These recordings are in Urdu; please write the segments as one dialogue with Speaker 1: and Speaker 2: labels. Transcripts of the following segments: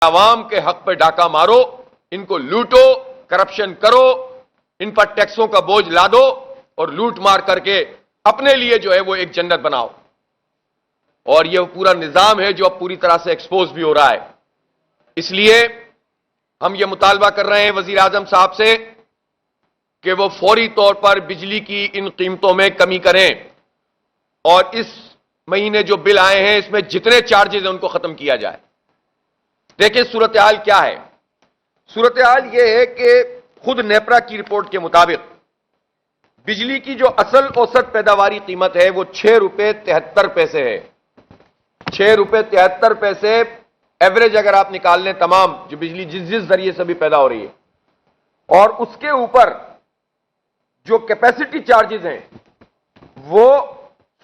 Speaker 1: عوام کے حق پہ ڈاکہ مارو، ان کو لوٹو، کرپشن کرو، ان پر ٹیکسوں کا بوجھ لا دو اور لوٹ مار کر کے اپنے لیے جو ہے وہ ایک جنت بناؤ. اور یہ پورا نظام ہے جو اب پوری طرح سے ایکسپوز بھی ہو رہا ہے. اس لیے ہم یہ مطالبہ کر رہے ہیں وزیر اعظم صاحب سے کہ وہ فوری طور پر بجلی کی ان قیمتوں میں کمی کریں اور اس مہینے جو بل آئے ہیں اس میں جتنے چارجز ہیں ان کو ختم کیا جائے. دیکھیں صورتحال کیا ہے. صورتحال یہ ہے کہ خود نیپرا کی رپورٹ کے مطابق بجلی کی جو اصل اوسط پیداواری قیمت ہے وہ 6 روپے 73 پیسے ہے. 6 روپے 73 پیسے ایوریج اگر آپ نکال لیں تمام جو بجلی جس ذریعے سے بھی پیدا ہو رہی ہے. اور اس کے اوپر جو کیپیسٹی چارجز ہیں وہ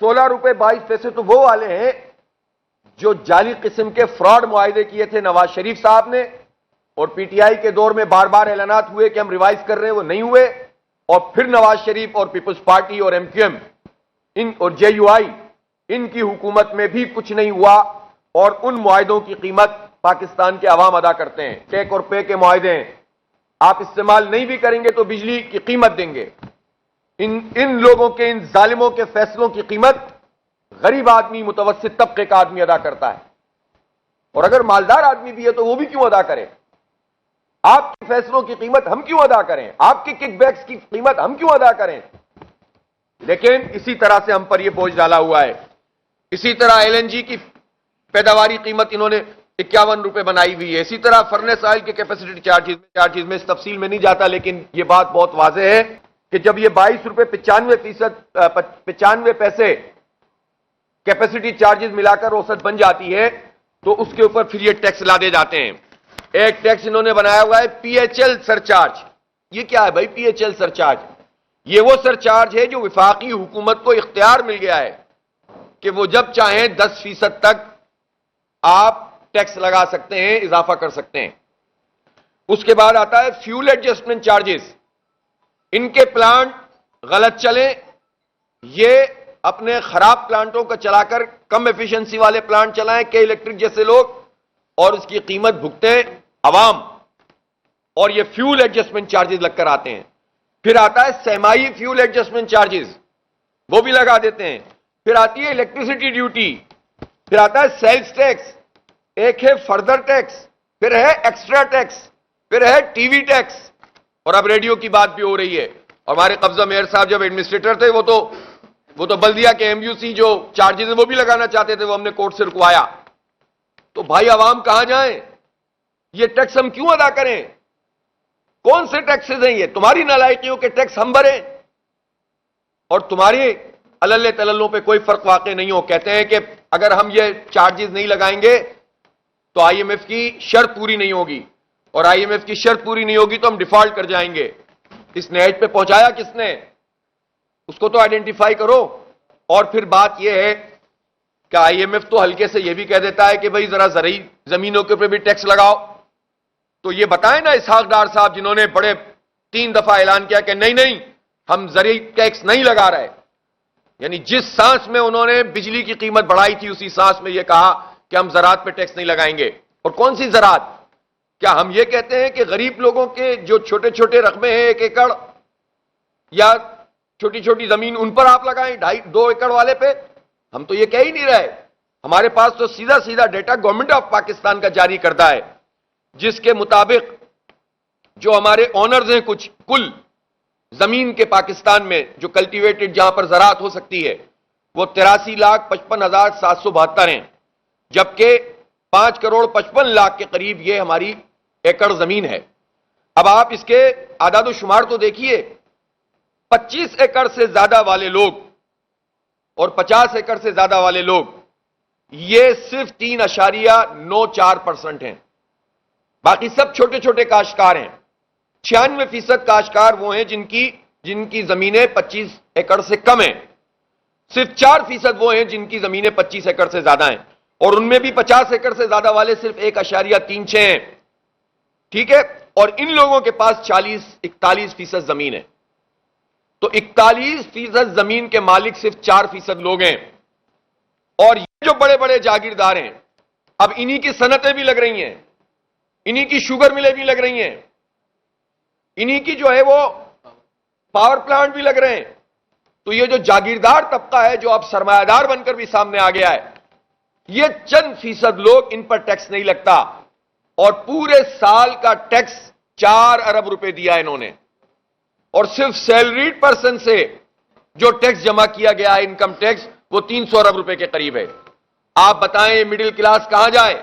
Speaker 1: 16 روپے 22 پیسے تو وہ والے ہیں جو جعلی قسم کے فراڈ معاہدے کیے تھے نواز شریف صاحب نے، اور پی ٹی آئی کے دور میں بار بار اعلانات ہوئے کہ ہم ریوائز کر رہے ہیں، وہ نہیں ہوئے. اور پھر نواز شریف اور پیپلز پارٹی اور ایم کیو ایم اور جے یو آئی ان کی حکومت میں بھی کچھ نہیں ہوا، اور ان معاہدوں کی قیمت پاکستان کے عوام ادا کرتے ہیں. ٹیک اور پے کے معاہدے ہیں، آپ استعمال نہیں بھی کریں گے تو بجلی کی قیمت دیں گے. ان لوگوں کے، ان ظالموں کے فیصلوں کی قیمت غریب آدمی، متوسط طبقے کا آدمی ادا کرتا ہے. اور اگر مالدار آدمی بھی ہے تو وہ بھی کیوں ادا کرے؟ آپ کے فیصلوں کی قیمت ہم کیوں ادا کریں؟ آپ کے کک بیکس کی قیمت ہم کیوں ادا کریں؟ لیکن اسی طرح سے ہم پر یہ بوجھ ڈالا ہوا ہے. اسی طرح ایل این جی کی پیداواری قیمت انہوں نے 51 روپے بنائی ہوئی ہے. اسی طرح فرنس آئل کے کیپیسٹی چارجز میں اس تفصیل میں نہیں جاتا، لیکن یہ بات بہت واضح ہے کہ جب یہ 22 روپے 95 پیسے کیپیسٹی چارجز ملا کر اوسط بن جاتی ہے تو اس کے اوپر پھر یہ ٹیکس لادے جاتے ہیں. ایک ٹیکس انہوں نے بنایا ہوا ہے پی ایچ ایل سرچارج. یہ کیا ہے بھائی پی ایچ ایل سرچارج؟ یہ وہ سرچارج ہے جو وفاقی حکومت کو اختیار مل گیا ہے کہ وہ جب چاہیں 10% تک آپ ٹیکس لگا سکتے ہیں، اضافہ کر سکتے ہیں. اس کے بعد آتا ہے فیول ایڈجسٹمنٹ چارجز. ان کے پلانٹ غلط چلیں، یہ اپنے خراب پلانٹوں کا چلا کر کم ایفیشنسی والے پلانٹ چلائیں کہ الیکٹرک جیسے لوگ، اور اس کی قیمت بھگتیں عوام، اور یہ فیول ایڈجسٹمنٹ چارجز لگ کر آتے ہیں. پھر آتا ہے سیمائی فیول ایڈجسٹمنٹ چارجز، وہ بھی لگا دیتے ہیں. پھر آتی ہے الیکٹریسٹی ڈیوٹی، پھر آتا ہے سیلز ٹیکس، ایک ہے فردر ٹیکس، پھر ہے ایکسٹرا ٹیکس، پھر ہے ٹی وی ٹیکس، اور اب ریڈیو کی بات بھی ہو رہی ہے. اور ہمارے قبضہ میئر صاحب جب ایڈمنسٹریٹر تھے وہ تو بلدیہ کے ایم یو سی جو چارجز ہیں وہ بھی لگانا چاہتے تھے، وہ ہم نے کورٹ سے رکوایا. تو بھائی عوام کہاں جائیں؟ یہ ٹیکس ہم کیوں ادا کریں؟ کون سے ٹیکسز ہیں یہ؟ تمہاری نالائقیوں کے ٹیکس ہم بھریں اور تمہاری علل تللوں پہ کوئی فرق واقع نہیں ہو. کہتے ہیں کہ اگر ہم یہ چارجز نہیں لگائیں گے تو آئی ایم ایف کی شرط پوری نہیں ہوگی، اور آئی ایم ایف کی شرط پوری نہیں ہوگی تو ہم ڈیفالٹ کر جائیں گے. اس نہج پہ پہنچایا کس نے؟ اس کو تو آئیڈینٹیفائی کرو. اور پھر بات یہ ہے کہ آئی ایم ایف تو ہلکے سے یہ بھی کہہ دیتا ہے کہ بھئی ذرا زرعی زمینوں کے اوپر بھی ٹیکس لگاؤ. تو یہ بتائیں نا اسحاق ڈار صاحب جنہوں نے بڑے 3 دفعہ اعلان کیا کہ نہیں ہم زرعی ٹیکس نہیں لگا رہے، یعنی جس سانس میں انہوں نے بجلی کی قیمت بڑھائی تھی اسی سانس میں یہ کہا کہ ہم زراعت پہ ٹیکس نہیں لگائیں گے. اور کون سی زراعت؟ کیا ہم یہ کہتے ہیں کہ غریب لوگوں کے جو چھوٹے چھوٹے رقبے ہیں 1 ایکڑ یا چھوٹی چھوٹی زمین ان پر آپ لگائیں 2 ایکڑ والے پہ؟ ہم تو یہ کہہ ہی نہیں رہے. ہمارے پاس تو سیدھا ڈیٹا گورنمنٹ آف پاکستان کا جاری کردہ ہے، جس کے مطابق جو ہمارے آنرز ہیں کچھ کل زمین کے پاکستان میں جو کلٹیویٹڈ جہاں پر زراعت ہو سکتی ہے وہ 83,55,772 ہیں، جبکہ 5,55,00,000 کے قریب یہ ہماری ایکڑ زمین ہے. اب آپ اس کے اعداد و شمار تو دیکھیے، 25 ایکڑ سے زیادہ والے لوگ اور 50 ایکڑ سے زیادہ والے لوگ یہ صرف 3.94% ہیں. باقی سب چھوٹے چھوٹے کاشتکار ہیں. 96% کاشتکار وہ ہیں جن کی زمینیں 25 ایکڑ سے کم ہیں. صرف 4% وہ ہیں جن کی زمینیں 25 ایکڑ سے زیادہ ہیں، اور ان میں بھی 50 ایکڑ سے زیادہ والے صرف 1.36 ہیں. ٹھیک ہے؟ اور ان لوگوں کے پاس 41% زمین ہے. تو 41% زمین کے مالک صرف 4% لوگ ہیں. اور یہ جو بڑے بڑے جاگیردار ہیں اب انہی کی صنعتیں بھی لگ رہی ہیں. انہی کی شوگر ملیں بھی لگ رہی ہیں, انہی کی جو ہے وہ پاور پلانٹ بھی لگ رہے ہیں. تو یہ جو جاگیردار طبقہ ہے جو اب سرمایہ دار بن کر بھی سامنے آ گیا ہے, یہ چند فیصد لوگ, ان پر ٹیکس نہیں لگتا, اور پورے سال کا ٹیکس 4 ارب روپے دیا انہوں نے, اور صرف سیلریڈ پرسن سے جو ٹیکس جمع کیا گیا ہے انکم ٹیکس وہ 300 ارب روپے کے قریب ہے. آپ بتائیں یہ مڈل کلاس کہاں جائے,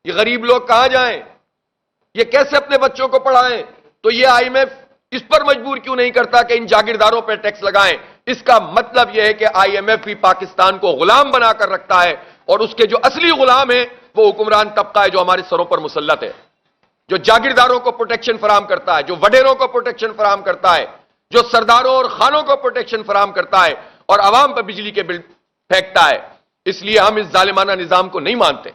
Speaker 1: یہ غریب لوگ کہاں جائیں, یہ کیسے اپنے بچوں کو پڑھائیں؟ تو یہ آئی ایم ایف اس پر مجبور کیوں نہیں کرتا کہ ان جاگیرداروں پہ ٹیکس لگائیں؟ اس کا مطلب یہ ہے کہ آئی ایم ایف بھی پاکستان کو غلام بنا کر رکھتا ہے, اور اس کے جو اصلی غلام ہیں وہ حکمران طبقہ ہے جو ہمارے سروں پر مسلط ہے, جو جاگیرداروں کو پروٹیکشن فراہم کرتا ہے, جو وڈیروں کو پروٹیکشن فراہم کرتا ہے, جو سرداروں اور خانوں کو پروٹیکشن فراہم کرتا ہے, اور عوام پر بجلی کے بل پھینکتا ہے. اس لیے ہم اس ظالمانہ نظام کو نہیں مانتے,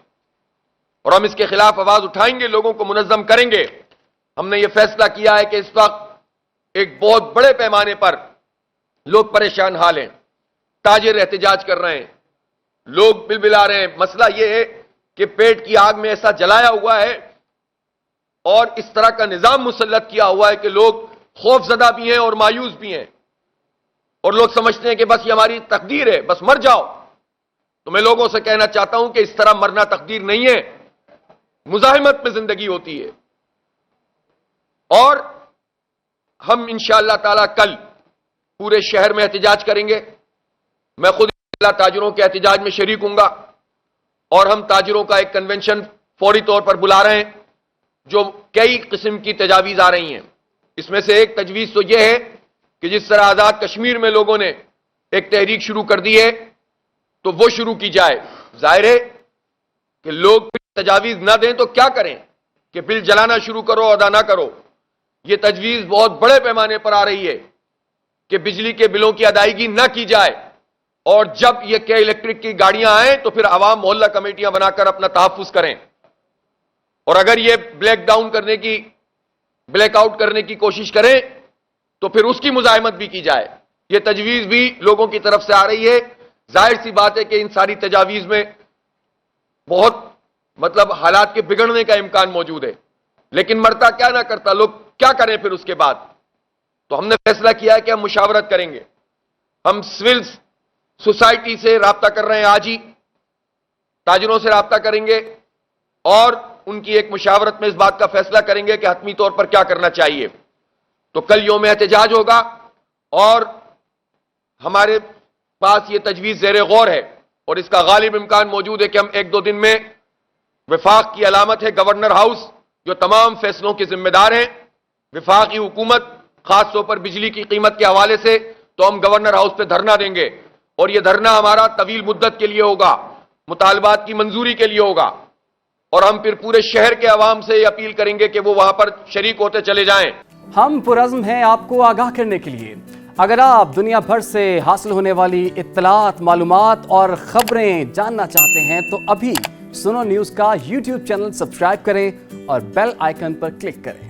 Speaker 1: اور ہم اس کے خلاف آواز اٹھائیں گے, لوگوں کو منظم کریں گے. ہم نے یہ فیصلہ کیا ہے کہ اس وقت ایک بہت بڑے پیمانے پر لوگ پریشان حال ہیں, تاجر احتجاج کر رہے ہیں, لوگ بلبلا رہے ہیں. مسئلہ یہ ہے کہ پیٹ کی آگ میں ایسا جلایا ہوا ہے اور اس طرح کا نظام مسلط کیا ہوا ہے کہ لوگ خوف زدہ بھی ہیں اور مایوس بھی ہیں, اور لوگ سمجھتے ہیں کہ بس یہ ہماری تقدیر ہے, بس مر جاؤ. تو میں لوگوں سے کہنا چاہتا ہوں کہ اس طرح مرنا تقدیر نہیں ہے, مزاحمت میں زندگی ہوتی ہے. اور ہم انشاءاللہ تعالی کل پورے شہر میں احتجاج کریں گے. میں خود تاجروں کے احتجاج میں شریک ہوں گا, اور ہم تاجروں کا ایک کنونشن فوری طور پر بلا رہے ہیں جو کئی قسم کی تجاویز آ رہی ہیں. اس میں سے ایک تجویز تو یہ ہے کہ جس طرح آزاد کشمیر میں لوگوں نے ایک تحریک شروع کر دی ہے تو وہ شروع کی جائے. ظاہر ہے کہ لوگ تجاویز نہ دیں تو کیا کریں کہ بل جلانا شروع کرو, ادا نہ کرو. یہ تجویز بہت بڑے پیمانے پر آ رہی ہے کہ بجلی کے بلوں کی ادائیگی نہ کی جائے, اور جب یہ کہ الیکٹرک کی گاڑیاں آئیں تو پھر عوام محلہ کمیٹیاں بنا کر اپنا تحفظ کریں, اور اگر یہ بلیک آؤٹ کرنے کی کوشش کریں تو پھر اس کی مزاحمت بھی کی جائے. یہ تجویز بھی لوگوں کی طرف سے آ رہی ہے. ظاہر سی بات ہے کہ ان ساری تجاویز میں بہت حالات کے بگڑنے کا امکان موجود ہے, لیکن مرتا کیا نہ کرتا, لوگ کیا کریں پھر اس کے بعد. تو ہم نے فیصلہ کیا ہے کہ ہم مشاورت کریں گے. ہم سول سوسائٹی سے رابطہ کر رہے ہیں, آج ہی تاجروں سے رابطہ کریں گے, اور ان کی ایک مشاورت میں اس بات کا فیصلہ کریں گے کہ حتمی طور پر کیا کرنا چاہیے. تو کل یوم احتجاج ہوگا, اور ہمارے پاس یہ تجویز زیر غور ہے, اور اس کا غالب امکان موجود ہے کہ ہم 1-2 دن میں, وفاق کی علامت ہے گورنر ہاؤس جو تمام فیصلوں کے ذمہ دار ہیں, وفاقی حکومت خاص طور پر بجلی کی قیمت کے حوالے سے, تو ہم گورنر ہاؤس پہ دھرنا دیں گے, اور یہ دھرنا ہمارا طویل مدت کے لیے ہوگا, مطالبات کی منظوری کے لیے ہوگا, اور ہم پھر پورے شہر کے عوام سے یہ اپیل کریں گے کہ وہ وہاں پر شریک ہوتے چلے جائیں.
Speaker 2: ہم پرعزم ہیں آپ کو آگاہ کرنے کے لیے. اگر آپ دنیا بھر سے حاصل ہونے والی اطلاعات, معلومات اور خبریں جاننا چاہتے ہیں تو ابھی سنو نیوز کا یوٹیوب چینل سبسکرائب کریں اور بیل آئیکن پر کلک کریں.